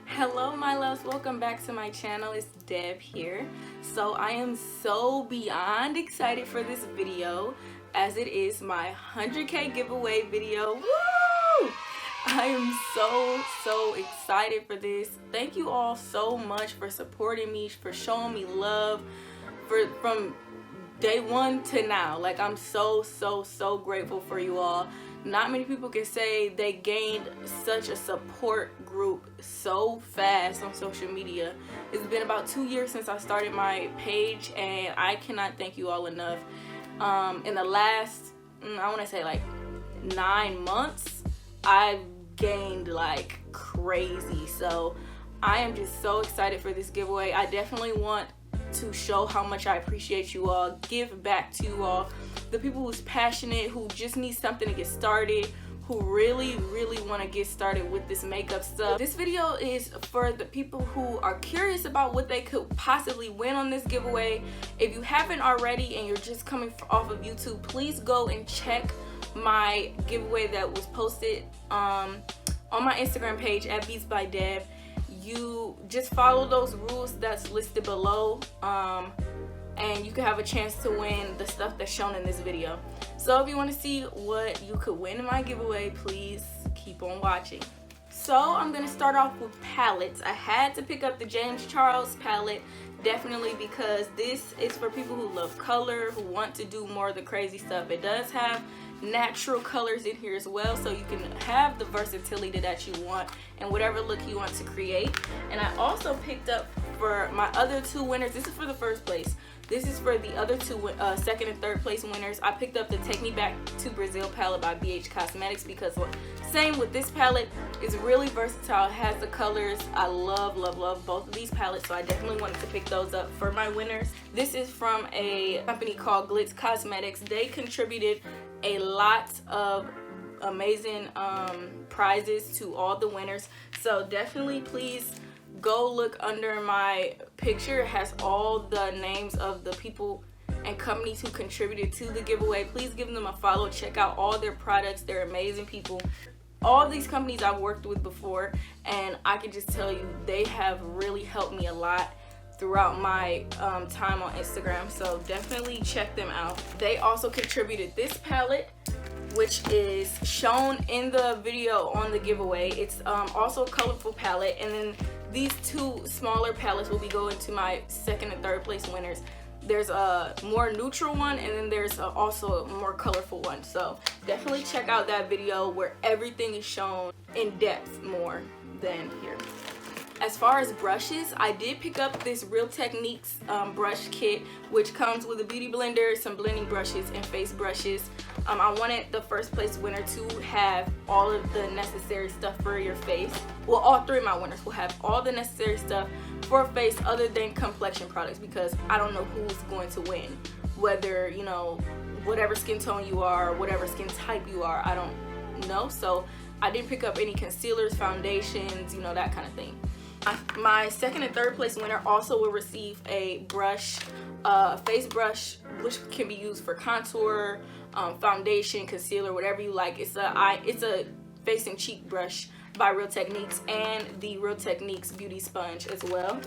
Hello my loves, welcome back to my channel. It's Deb here. So I am so beyond excited for this video, as it is my 100k giveaway video. Woo! I am so excited for this. Thank you all so much for supporting me, for showing me love from day one to now. Like, I'm so grateful for you all. Not many people can say they gained such a support group so fast on social media. It's been about 2 years since I started my page, and I cannot thank you all enough. In the last, I want to say like 9 months, I've gained like crazy. So I am just so excited for this giveaway. I definitely want to show how much I appreciate you all, give back to you all, the people who's passionate, who just need something to get started, who really want to get started with this makeup stuff. This video is for the people who are curious about what they could possibly win on this giveaway. If you haven't already and you're just coming off of YouTube, please go and check my giveaway that was posted on my Instagram page at BeatsByDeb. You just follow those rules that's listed below, and you can have a chance to win the stuff that's shown in this video. So if you want to see what you could win in my giveaway, please keep on watching. So I'm going to start off with palettes. I had to pick up the James Charles palette, definitely, because this is for people who love color, who want to do more of the crazy stuff. It does have natural colors in here as well, so you can have the versatility that you want and whatever look you want to create. And I also picked up for my other two winners. This is for the first place. This is for the other two second and third place winners. I picked up the Take Me Back to Brazil palette by BH Cosmetics, because same with this palette, it's really versatile. It has the colors. I love both of these palettes, so I definitely wanted to pick those up for my winners. This is from a company called Glitz Cosmetics. They contributed a lot of amazing prizes to all the winners, so definitely please go look under my picture. It has all the names of the people and companies who contributed to the giveaway. Please give them a follow, check out all their products. They're amazing people. All these companies I've worked with before, and I can just tell you they have really helped me a lot throughout my time on Instagram, so definitely check them out. They also contributed this palette, which is shown in the video on the giveaway. It's also a colorful palette, and then these two smaller palettes will be going to my second and third place winners. There's a more neutral one, and then there's also a more colorful one, so definitely check out that video where everything is shown in depth more than here. As far as brushes, I did pick up this Real Techniques brush kit, which comes with a beauty blender, some blending brushes, and face brushes. I wanted the first place winner to have all of the necessary stuff for your face. Well, all three of my winners will have all the necessary stuff for a face other than complexion products, because I don't know who's going to win. Whether, you know, whatever skin tone you are, whatever skin type you are, I don't know. So I didn't pick up any concealers, foundations, you know, that kind of thing. My second and third place winner also will receive a brush, face brush, which can be used for contour, foundation, concealer, whatever you like. It's a face and cheek brush by Real Techniques, and the Real Techniques beauty sponge as well.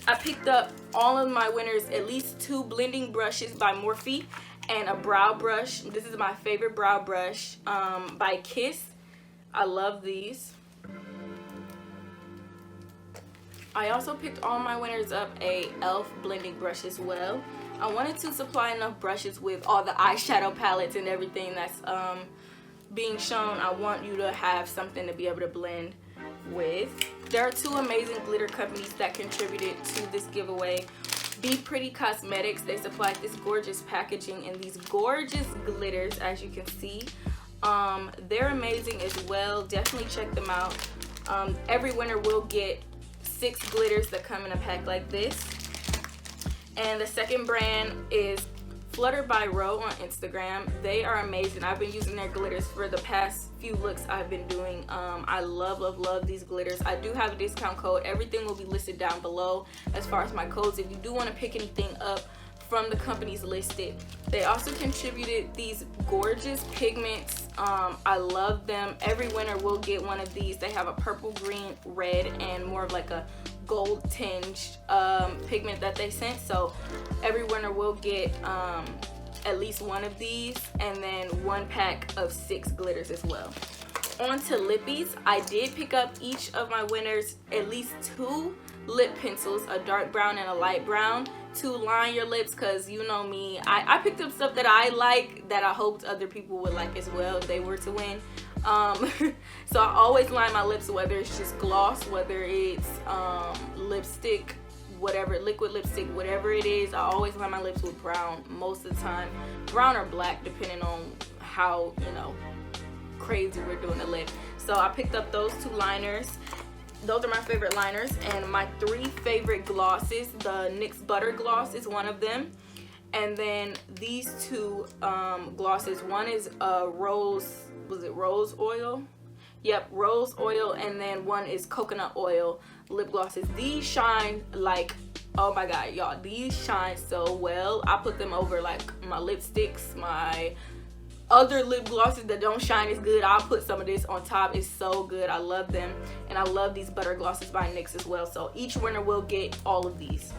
I picked up all of my winners at least 2 blending brushes by Morphe and a brow brush. This is my favorite brow brush by Kiss. I love these. I also picked all my winners up a e.l.f. blending brush as well. I wanted to supply enough brushes with all the eyeshadow palettes and everything that's being shown. I want you to have something to be able to blend with. There are 2 amazing glitter companies that contributed to this giveaway. Be Pretty Cosmetics, they supplied this gorgeous packaging and these gorgeous glitters, as you can see. They're amazing as well. Definitely check them out. Every winner will get 6 glitters that come in a pack like this. And the second brand is Flutter by Ro on Instagram. They are amazing. I've been using their glitters for the past few looks I've been doing. I love these glitters. I do have a discount code. Everything will be listed down below as far as my codes if you do want to pick anything up from the companies listed. They also contributed these gorgeous pigments. I love them. Every winner will get one of these. They have a purple, green, red, and more of like a gold tinged pigment that they sent. So every winner will get at least one of these, and then 1 pack of 6 glitters as well. On to lippies. I did pick up each of my winners at least 2 lip pencils, a dark brown and a light brown, to line your lips, because you know me, I picked up stuff that I like that I hoped other people would like as well if they were to win. So I always line my lips, whether it's just gloss, whether it's lipstick, whatever, liquid lipstick, whatever it is. I always line my lips with brown most of the time, brown or black depending on how, you know, crazy we're doing the lip. So I picked up those 2 liners. Those are my favorite liners. And my 3 favorite glosses, the NYX Butter Gloss is one of them, and then these 2 glosses. One is rose, was it rose oil? Yep, rose oil, and then one is coconut oil lip glosses. These shine like, oh my god, y'all, these shine so well. I put them over like my lipsticks, my other lip glosses that don't shine as good. I'll put some of this on top. It's so good. I love them, and I love these butter glosses by NYX as well. So each winner will get all of these.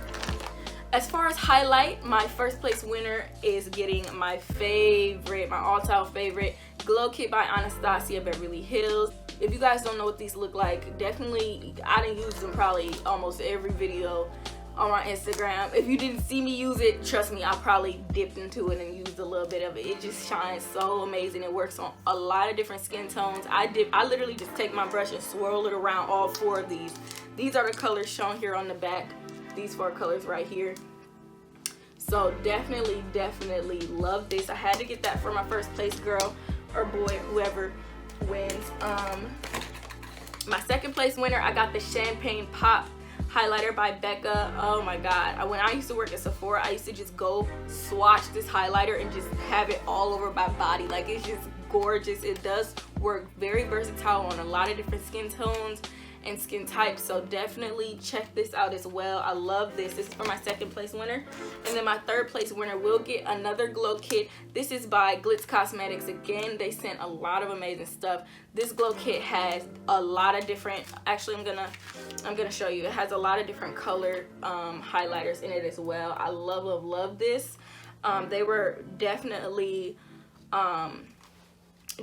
As far as highlight, my first place winner is getting my favorite, my all-time favorite Glow Kit by Anastasia Beverly Hills. If you guys don't know what these look like, definitely, I done used them probably almost every video on my Instagram. If you didn't see me use it, trust me, I probably dipped into it and used a little bit of it. It just shines so amazing. It works on a lot of different skin tones. I literally just take my brush and swirl it around all 4 of these. These are the colors shown here on the back. These 4 colors right here. So definitely love this. I had to get that for my first place girl or boy, whoever wins. My second place winner, I got the Champagne Pop highlighter by Becca. Oh my god, when I used to work at Sephora, I used to just go swatch this highlighter and just have it all over my body. Like, it's just gorgeous. It does work very versatile on a lot of different skin tones and skin types, so definitely check this out as well. I love this. This is for my second place winner. And then my third place winner will get another glow kit. This is by Glitz Cosmetics. Again, they sent a lot of amazing stuff. This glow kit has a lot of different, actually I'm gonna show you. It has a lot of different color highlighters in it as well. I love this. They were definitely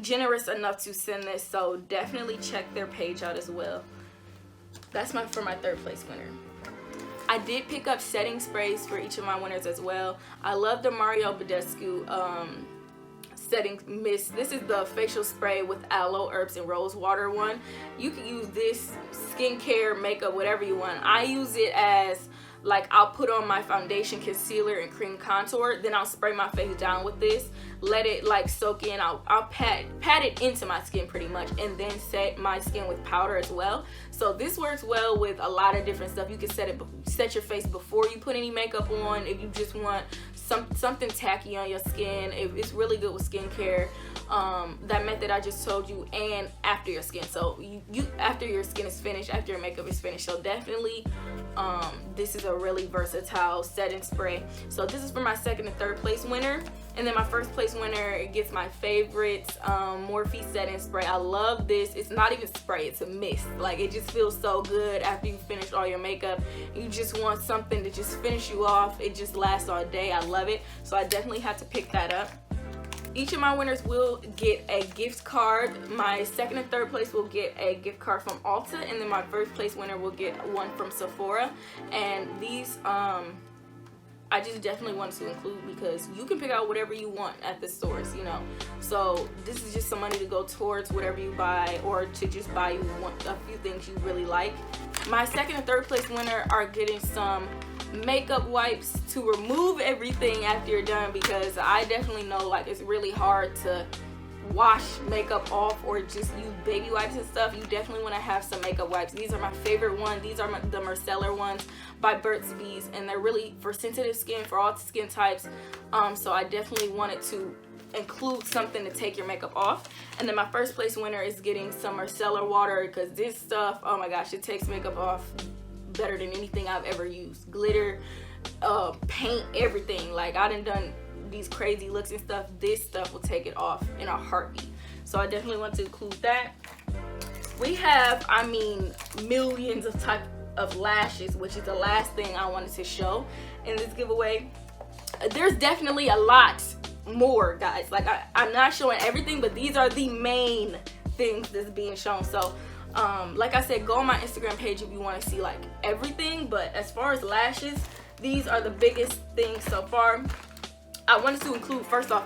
generous enough to send this, so definitely check their page out as well. That's for my third place winner. I did pick up setting sprays for each of my winners as well. I love the Mario Badescu setting mist. This is the facial spray with aloe, herbs, and rose water one. You can use this skincare, makeup, whatever you want. I use it as, like, I'll put on my foundation, concealer, and cream contour, then I'll spray my face down with this, let it like soak in. I'll pat it into my skin pretty much, and then set my skin with powder as well. So this works well with a lot of different stuff. You can set your face before you put any makeup on. If you just want something tacky on your skin. It's really good with skincare. That method I just told you, and after your skin. So you after your skin is finished, after your makeup is finished. So definitely this is a really versatile setting spray. So this is for my second and third place winner. And then my first place winner gets my favorite Morphe setting spray. I love this. It's not even spray, it's a mist. Like, it just feels so good after you finish all your makeup. You just want something to just finish you off. It just lasts all day. I love it. So I definitely had to pick that up. Each of my winners will get a gift card. My second and third place will get a gift card from Ulta, and then my first place winner will get one from Sephora. And these I just definitely wanted to include because you can pick out whatever you want at the stores, you know. So this is just some money to go towards whatever you buy, or to just buy you a few things you really like. My second and third place winner are getting some makeup wipes to remove everything after you're done, because I definitely know, like, it's really hard to wash makeup off or just use baby wipes and stuff. You definitely want to have some makeup wipes. These are my favorite ones. These are the micellar ones by BeatsByDeb, and they're really for sensitive skin, for all skin types. So I definitely wanted to include something to take your makeup off. And then my first place winner is getting some micellar water, because this stuff, oh my gosh, it takes makeup off better than anything I've ever used. Glitter, paint, everything. Like, I done these crazy looks and stuff. This stuff will take it off in a heartbeat. So I definitely want to include that. We have, I mean, millions of type of lashes, which is the last thing I wanted to show in this giveaway. There's definitely a lot more, guys. Like, I'm not showing everything, but these are the main things that's being shown. So like I said, go on my Instagram page if you want to see like everything. But as far as lashes, these are the biggest things so far. I wanted to include, first off,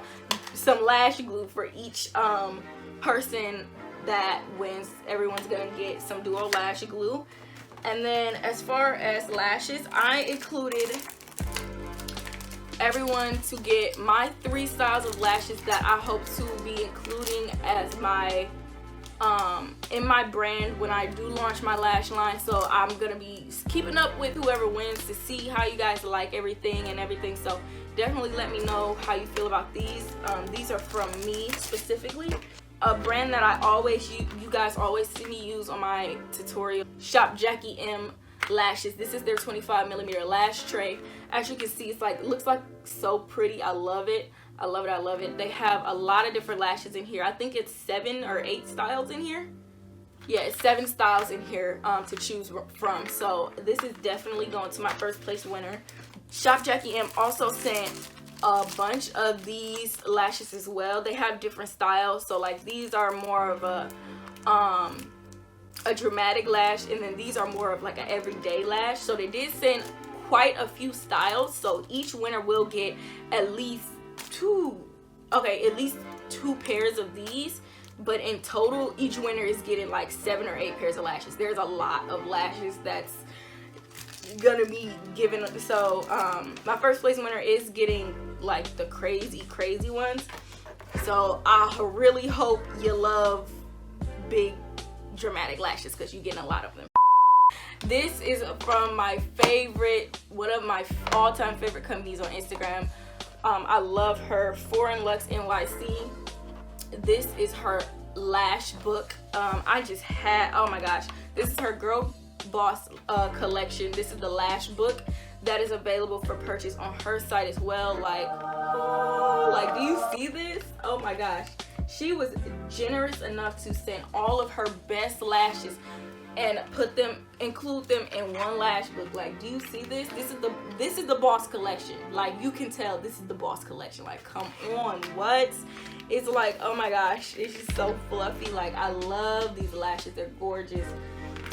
some lash glue for each person that wins. Everyone's gonna get some duo lash glue. And then as far as lashes, I included everyone to get my 3 styles of lashes that I hope to be including as my in my brand when I do launch my lash line. So I'm gonna be keeping up with whoever wins to see how you guys like everything and everything. So definitely let me know how you feel about these. These are from me specifically, a brand that I always use, you guys always see me use on my tutorial. Shop Jackie M lashes. This is their 25mm lash tray. As you can see, it's like, it looks like so pretty. I love it. I love it. I love it. They have a lot of different lashes in here. I think it's 7 or 8 styles in here. Yeah, it's 7 styles in here to choose from. So this is definitely going to my first place winner. Shop Jackie M also sent a bunch of these lashes as well. They have different styles. So like, these are more of a dramatic lash, and then these are more of like an everyday lash. So they did send quite a few styles. So each winner will get at least 2 pairs of these, but in total each winner is getting like 7 or 8 pairs of lashes. There's a lot of lashes that's gonna be given. So my first place winner is getting like the crazy ones. So I really hope you love big dramatic lashes, because you're getting a lot of them. This is from my favorite, one of my all-time favorite companies on Instagram. I love her, Foreign Lux NYC. This is her lash book. I just had, oh my gosh, this is her Girl Boss collection. This is the lash book that is available for purchase on her site as well. Like, do you see this? Oh my gosh, she was generous enough to send all of her best lashes and include them in one lash book. Like, do you see this? This is the Boss collection. Like, you can tell this is the Boss collection. Like, come on, what? It's like, oh my gosh, it's just so fluffy. Like, I love these lashes. They're gorgeous.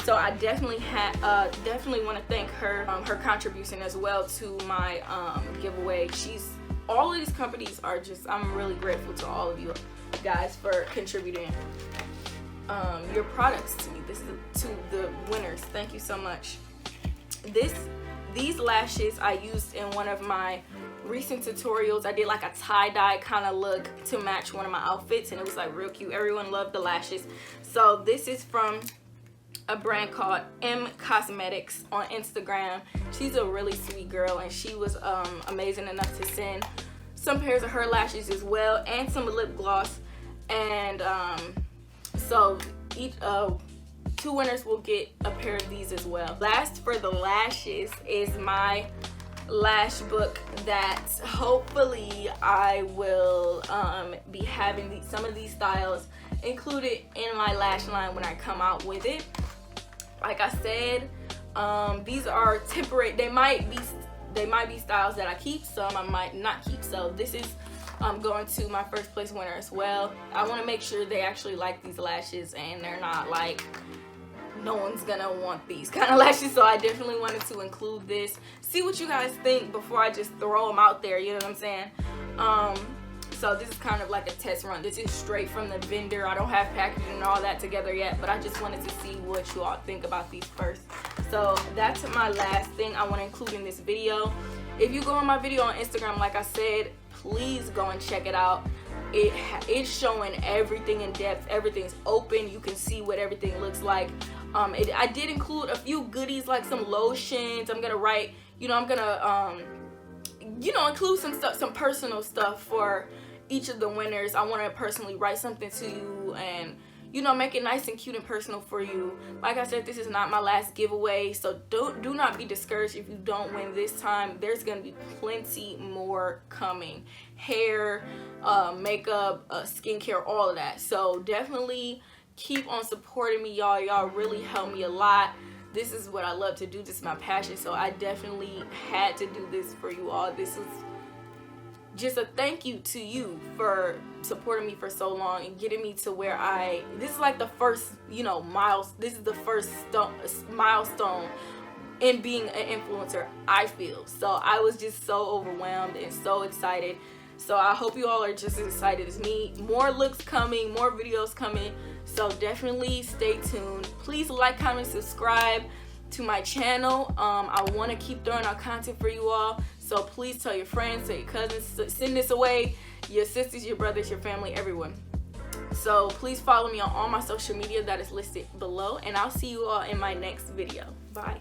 So I definitely want to thank her, her contribution as well to my giveaway. All of these companies are just, I'm really grateful to all of you guys for contributing your products to me. This is to the winners. Thank you so much. These lashes I used in one of my recent tutorials. I did like a tie-dye kind of look to match one of my outfits, and it was like real cute. Everyone loved the lashes. So this is from a brand called M Cosmetics on Instagram. She's a really sweet girl, and she was amazing enough to send some pairs of her lashes as well, and some lip gloss. And so each 2 winners will get a pair of these as well. Last for the lashes is my lash book that hopefully I will be having some of these styles included in my lash line when I come out with it. Like I said, these are temporary. They might be styles that I keep, some I might not keep. So this is going to my first place winner as well. I want to make sure they actually like these lashes and they're not like, no one's gonna want these kind of lashes. So I definitely wanted to include this. See what you guys think before I just throw them out there, you know what I'm saying? So this is kind of like a test run. This is straight from the vendor. I don't have packaging and all that together yet, but I just wanted to see what you all think about these first. So that's my last thing I want to include in this video. If you go on my video on Instagram, like I said, please go and check it out. It's showing everything in depth. Everything's open. You can see what everything looks like. I did include a few goodies like some lotions. I'm gonna write, I'm gonna include some stuff, some personal stuff for each of the winners. I want to personally write something to you and make it nice and cute and personal for you. Like I said, this is not my last giveaway, so do not be discouraged if you don't win this time. There's gonna be plenty more coming. Hair, makeup, skincare, all of that. So definitely keep on supporting me, y'all. Y'all really help me a lot. This is what I love to do. This is my passion. So I definitely had to do this for you all. This is just a thank you to you for supporting me for so long and getting me to where this is like the first, this is the first milestone in being an influencer, I feel. So I was just so overwhelmed and so excited. So I hope you all are just as excited as me. More looks coming, more videos coming. So definitely stay tuned. Please like, comment, subscribe to my channel. I want to keep throwing out content for you all. So please tell your friends, tell your cousins, send this away, your sisters, your brothers, your family, everyone. So please follow me on all my social media that is listed below, and I'll see you all in my next video. Bye.